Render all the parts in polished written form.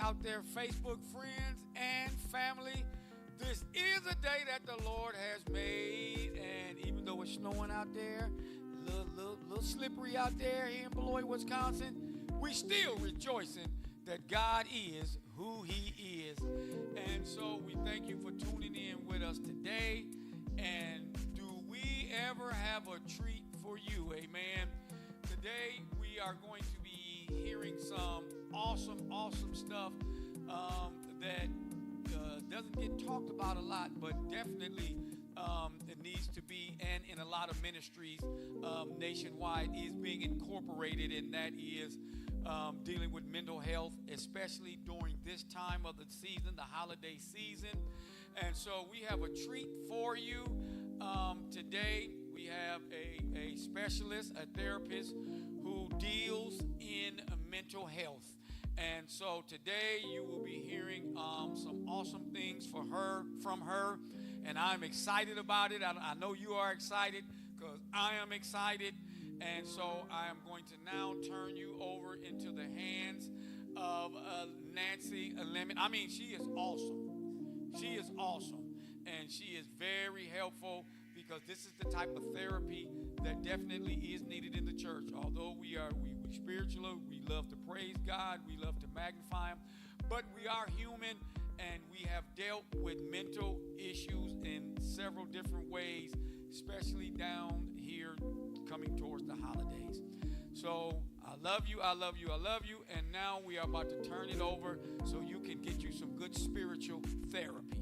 out there, Facebook friends and family. This is a day that the Lord has made, and even though it's snowing out there, little slippery out there here in Beloit, Wisconsin, we still rejoicing that God is who He is. And so we thank you for tuning in with us today. And do we ever have a treat for you? Amen. Today we are going to be hearing some awesome stuff that doesn't get talked about a lot, but definitely it needs to be, and in a lot of ministries nationwide is being incorporated, and that is dealing with mental health, especially during this time of the season, the holiday season. And so we have a treat for you today. We have a specialist, a therapist who deals in mental health. And so today you will be hearing some awesome things from her, and I'm excited about it. I know you are excited because I am excited. And so I am going to now turn you over into the hands of Nancy Lemon. I mean, she is awesome. She is awesome, and she is very helpful because this is the type of therapy that definitely is needed in the church. Although we spiritual, we love to praise God, we love to magnify Him, but we are human, and we have dealt with mental issues in several different ways, especially down here coming towards the holidays. So I love you, and now we are about to turn it over so you can get you some good spiritual therapy.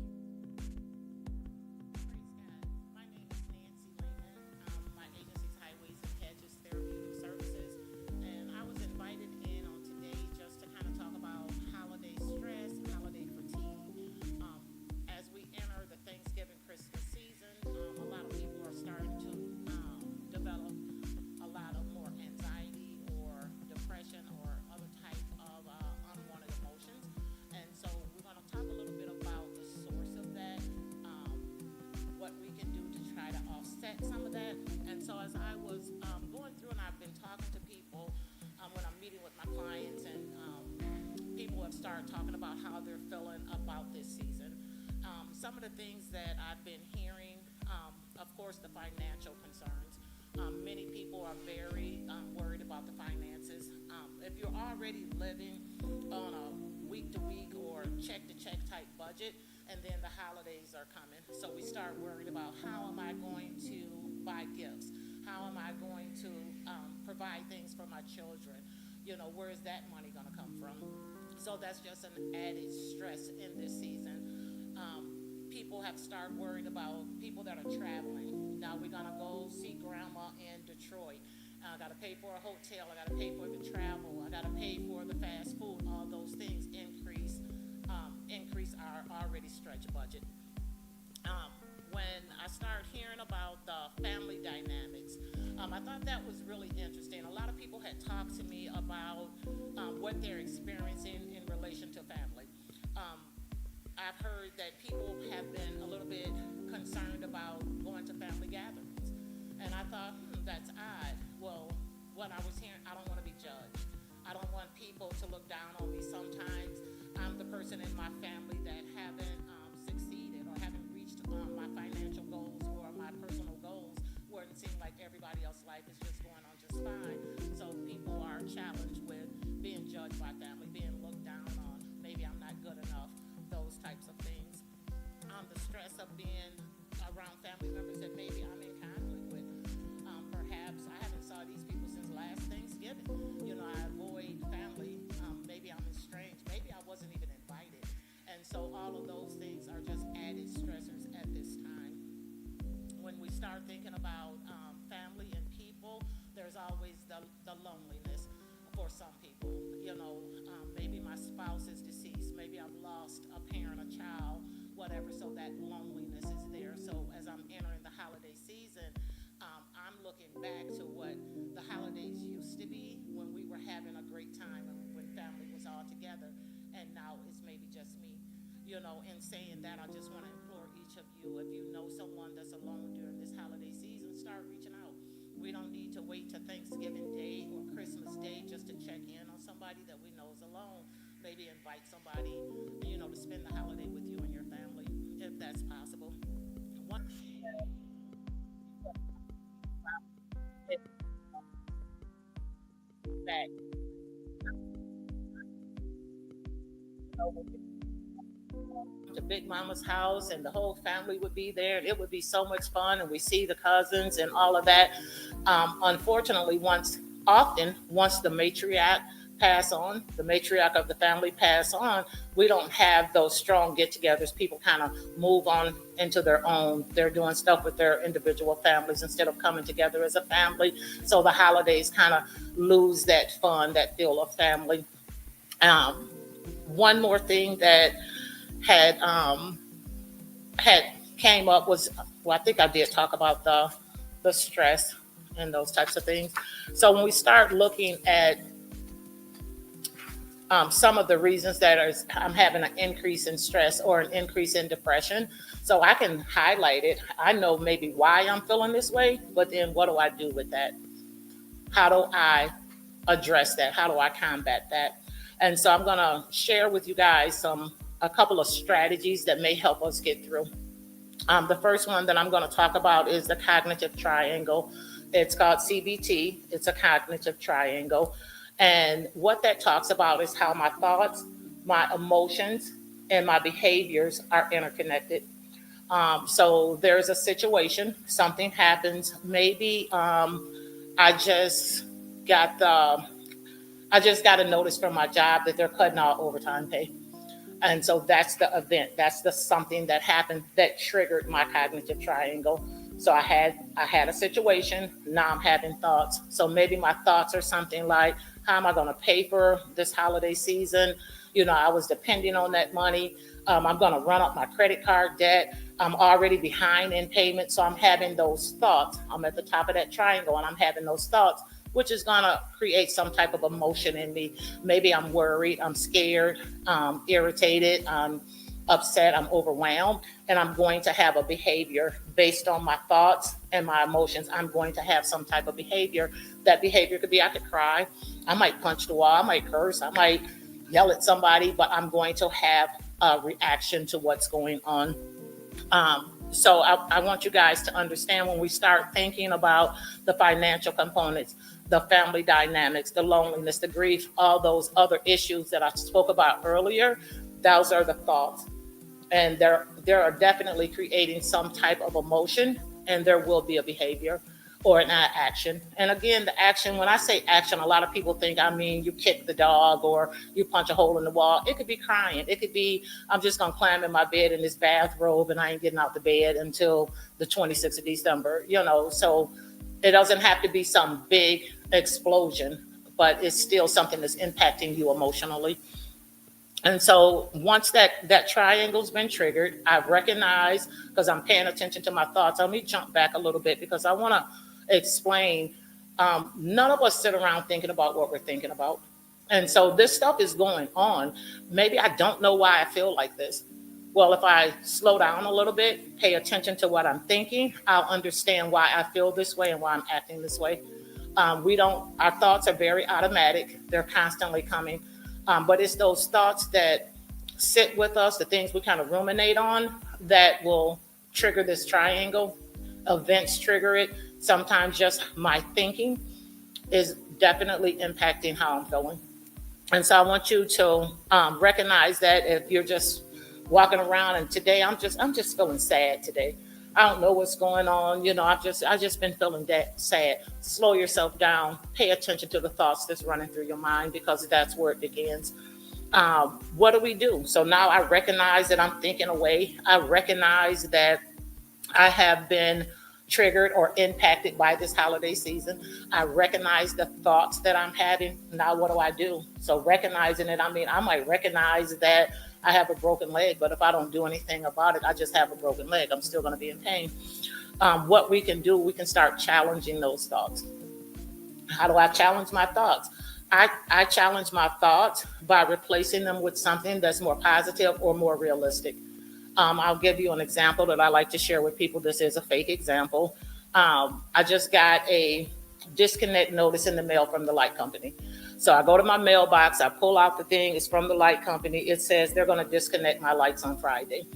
Some of that. And so as I was going through, and I've been talking to people when I'm meeting with my clients, and people have started talking about how they're feeling about this season. Some of the things that I've been hearing, of course, the financial concerns. Many people are very worried about the finances. If you're already living on a week-to-week or check-to-check type budget, and then the holidays are coming, so we start worried about how am I going to buy gifts? How am I going to provide things for my children? You know, where is that money going to come from? So that's just an added stress in this season. People have started worried about people that are traveling. Now we're going to go see grandma in Detroit. I got to pay for a hotel. I got to pay for the travel. I got to pay for the fast food. All those things increase our already stretched budget. When I started hearing about the family dynamics, I thought that was really interesting. A lot of people had talked to me about what they're experiencing in relation to family. I've heard that people have been a little bit concerned about going to family gatherings. And I thought, that's odd. Well, what I was hearing, I don't want to be judged. I don't want people to look down on me. Sometimes I'm the person in my family that haven't succeeded or haven't reached my financial goals or my personal goals, where it seems like everybody else's life is just going on just fine. So people are challenged with being judged by family, being looked down on. Maybe I'm not good enough, those types of things. The stress of being around family members that maybe I'm in conflict with. Perhaps I haven't saw these people since last Thanksgiving. You know, I avoid family. Maybe I'm estranged. Maybe I wasn't even invited. And so all of those things are just added stressors at this time. When we start thinking about family and people, there's always the loneliness for some people. You know, maybe my spouse is deceased. Maybe I've lost a parent, a child, whatever. So that loneliness is there. So as I'm entering the holiday season, I'm looking back to what the holidays used to be when we were having a great time and when family was all together, and now it's maybe just me. You know, in saying that, I just want to implore each of you, if you know someone that's alone during this holiday season, start reaching out. We don't need to wait to Thanksgiving Day or Christmas Day just to check in on somebody that we know is alone. maybe invite somebody, to spend the holiday with you and your family, if that's possible. One thing that to Big Mama's house and the whole family would be there. And it would be so much fun, and we see the cousins and all of that. Unfortunately, once the matriarch of the family pass on, we don't have those strong get-togethers. People kind of move on into their own. They're doing stuff with their individual families instead of coming together as a family. So the holidays kind of lose that fun, that feel of family. Um, One more thing that had had came up was, well, I think I did talk about the stress and those types of things. So when we start looking at some of the reasons I'm having an increase in stress or an increase in depression, so I can highlight it. I know maybe why I'm feeling this way, but then what do I do with that? How do I address that? How do I combat that? And so I'm going to share with you guys a couple of strategies that may help us get through. The first one that I'm going to talk about is the cognitive triangle. It's called CBT. It's a cognitive triangle. And what that talks about is how my thoughts, my emotions, and my behaviors are interconnected. So there's a situation, something happens. Maybe I just got the I just got a notice from my job that they're cutting out overtime pay. And so that's the event. That's the something that happened that triggered my cognitive triangle. So I had a situation. Now I'm having thoughts. So maybe my thoughts are something like, how am I going to pay for this holiday season? I was depending on that money. I'm going to run up my credit card debt. I'm already behind in payment. So I'm having those thoughts. I'm at the top of that triangle and I'm having those thoughts, which is going to create some type of emotion in me. Maybe I'm worried, I'm scared, irritated, I'm upset, I'm overwhelmed, and I'm going to have a behavior based on my thoughts and my emotions. I'm going to have some type of behavior. That behavior could be I could cry, I might punch the wall, I might curse, I might yell at somebody, but I'm going to have a reaction to what's going on. So I want you guys to understand when we start thinking about the financial components, the family dynamics, the loneliness, the grief, all those other issues that I spoke about earlier, those are the thoughts. And they're definitely creating some type of emotion, and there will be a behavior or an action. And again, the action, when I say action, a lot of people think I mean you kick the dog or you punch a hole in the wall. It could be crying. It could be I'm just going to climb in my bed in this bathrobe and I ain't getting out the bed until the 26th of December, So it doesn't have to be some big explosion, but it's still something that's impacting you emotionally. And so once that triangle's been triggered, I recognize, because I'm paying attention to my thoughts. Let me jump back a little bit because I want to explain. None of us sit around thinking about what we're thinking about. And so this stuff is going on. Maybe I don't know why I feel like this. Well, if I slow down a little bit, pay attention to what I'm thinking, I'll understand why I feel this way and why I'm acting this way. Our thoughts are very automatic. They're constantly coming. But it's those thoughts that sit with us, the things we kind of ruminate on, that will trigger this triangle. Events trigger it. Sometimes just my thinking is definitely impacting how I'm feeling. And so I want you to recognize that if you're just walking around and today I'm just feeling sad today. I don't know what's going on. I've just been feeling that sad. Slow yourself down. Pay attention to the thoughts that's running through your mind because that's where it begins. What do we do? So now I recognize that I'm thinking away. I recognize that I have been triggered or impacted by this holiday season. I recognize the thoughts that I'm having. Now what do I do? So recognizing it, I might recognize that I have a broken leg, but if I don't do anything about it, I just have a broken leg. I'm still going to be in pain. What we can do, we can start challenging those thoughts. How do I challenge my thoughts? I challenge my thoughts by replacing them with something that's more positive or more realistic. I'll give you an example that I like to share with people. This is a fake example. I just got a disconnect notice in the mail from the light company. So I go to my mailbox, I pull out the thing, it's from the light company. It says they're going to disconnect my lights on Friday.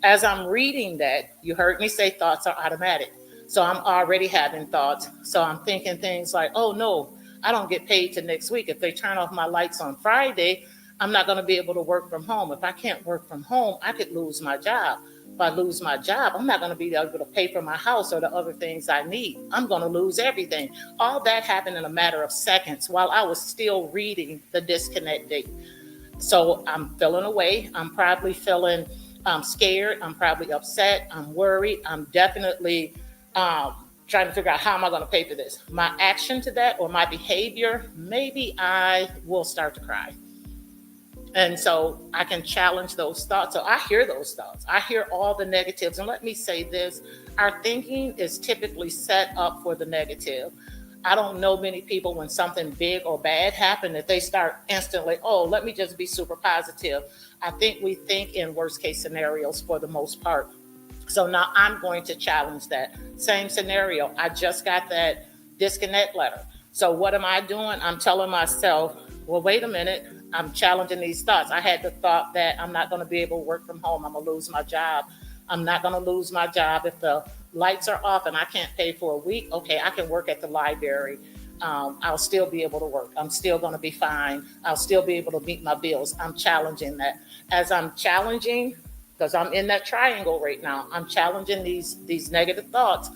As I'm reading that, you heard me say thoughts are automatic. So I'm already having thoughts. So I'm thinking things like, oh no, I don't get paid till next week. If they turn off my lights on Friday, I'm not going to be able to work from home. If I can't work from home, I could lose my job. If I lose my job, I'm not going to be able to pay for my house or the other things I need. I'm going to lose everything. All that happened in a matter of seconds while I was still reading the disconnect date. So I'm feeling away. I'm probably feeling scared. I'm probably upset. I'm worried. I'm definitely um, trying to figure out how am I going to pay for this. My action to that or my behavior, maybe I will start to cry. And so I can challenge those thoughts. So I hear those thoughts. I hear all the negatives. And let me say this, our thinking is typically set up for the negative. I don't know many people when something big or bad happened that they start instantly, oh, let me just be super positive. I think we think in worst case scenarios for the most part. So now I'm going to challenge that. Same scenario. I just got that disconnect letter. So what am I doing? I'm telling myself, well, wait a minute. I'm challenging these thoughts. I had the thought that I'm not going to be able to work from home. I'm going to lose my job. I'm not going to lose my job if the lights are off and I can't pay for a week. Okay, I can work at the library. I'll still be able to work. I'm still going to be fine. I'll still be able to meet my bills. I'm challenging that. As I'm challenging, because I'm in that triangle right now, I'm challenging these negative thoughts.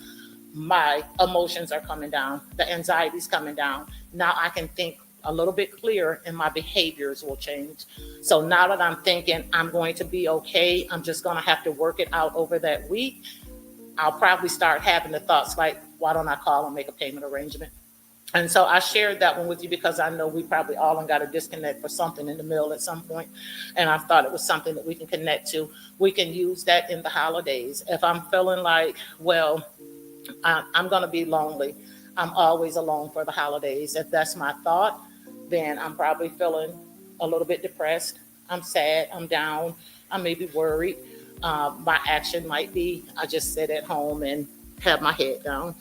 My emotions are coming down. The anxiety's coming down. Now I can think a little bit clearer and my behaviors will change. So now that I'm thinking I'm going to be okay, I'm just going to have to work it out over that week. I'll probably start having the thoughts like, why don't I call and make a payment arrangement? And so I shared that one with you because I know we probably all got to disconnect for something in the middle at some point. And I thought it was something that we can connect to. We can use that in the holidays. If I'm feeling like, well, I'm going to be lonely, I'm always alone for the holidays. If that's my thought, then I'm probably feeling a little bit depressed. I'm sad. I'm down. I may be worried. My action might be I just sit at home and have my head down.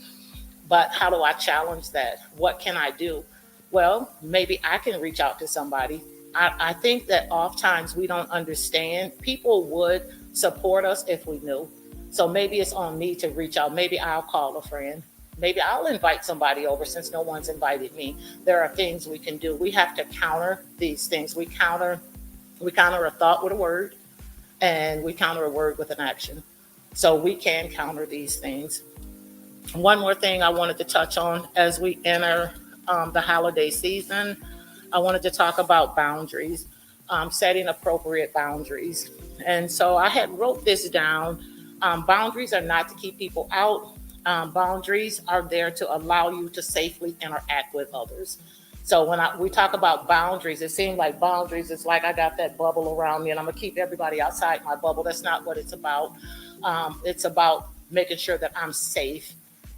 But how do I challenge that? What can I do? Well, maybe I can reach out to somebody. I think that oftentimes we don't understand. People would support us if we knew. So maybe it's on me to reach out. Maybe I'll call a friend. Maybe I'll invite somebody over since no one's invited me. There are things we can do. We have to counter these things. We counter a thought with a word, and we counter a word with an action. So we can counter these things. One more thing I wanted to touch on as we enter the holiday season, I wanted to talk about boundaries, setting appropriate boundaries. And so I had wrote this down. Boundaries are not to keep people out. Boundaries are there to allow you to safely interact with others. So when we talk about boundaries, it seems like boundaries is like I got that bubble around me and I'm gonna keep everybody outside my bubble. That's not what it's about. It's about making sure that I'm safe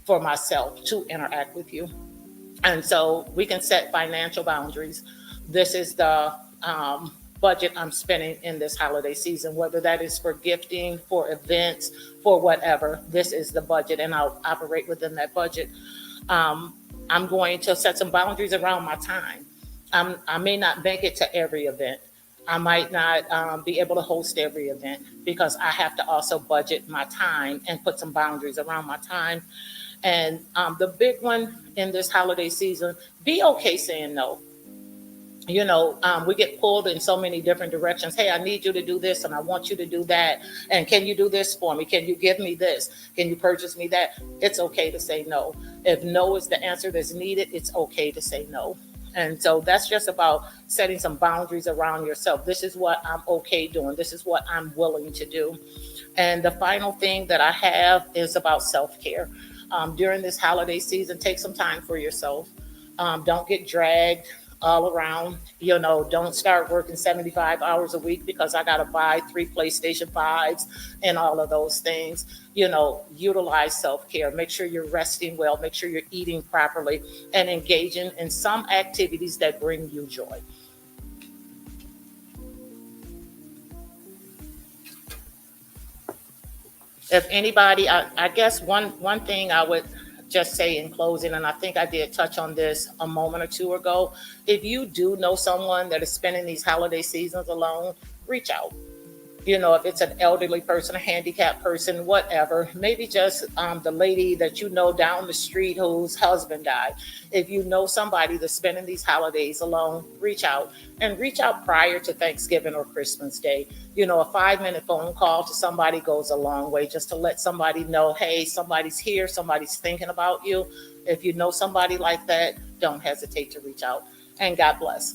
for myself to interact with you. And so we can set financial boundaries. This is the budget I'm spending in this holiday season, whether that is for gifting, for events, for whatever. This is the budget, and I'll operate within that budget. I'm going to set some boundaries around my time. I may not make it to every event. I might not be able to host every event because I have to also budget my time and put some boundaries around my time. And the big one in this holiday season, be okay saying no. We get pulled in so many different directions. Hey, I need you to do this and I want you to do that. And can you do this for me? Can you give me this? Can you purchase me that? It's okay to say no. If no is the answer that's needed, it's okay to say no. And so that's just about setting some boundaries around yourself. This is what I'm okay doing. This is what I'm willing to do. And the final thing that I have is about self-care. During this holiday season, take some time for yourself. Don't get dragged all around. Don't start working 75 hours a week because I got to buy 3 PlayStation 5s and all of those things. Utilize self-care. Make sure you're resting well. Make sure you're eating properly and engaging in some activities that bring you joy. If anybody, I guess one thing I would just say in closing, and I think I did touch on this a moment or two ago. If you do know someone that is spending these holiday seasons alone, reach out. You know, if it's an elderly person, a handicapped person, whatever, maybe just the lady that you know down the street whose husband died. If you know somebody that's spending these holidays alone, reach out, and reach out prior to Thanksgiving or Christmas Day. You know, a 5 minute phone call to somebody goes a long way, just to let somebody know, hey, somebody's here, somebody's thinking about you. If you know somebody like that, don't hesitate to reach out. And God bless.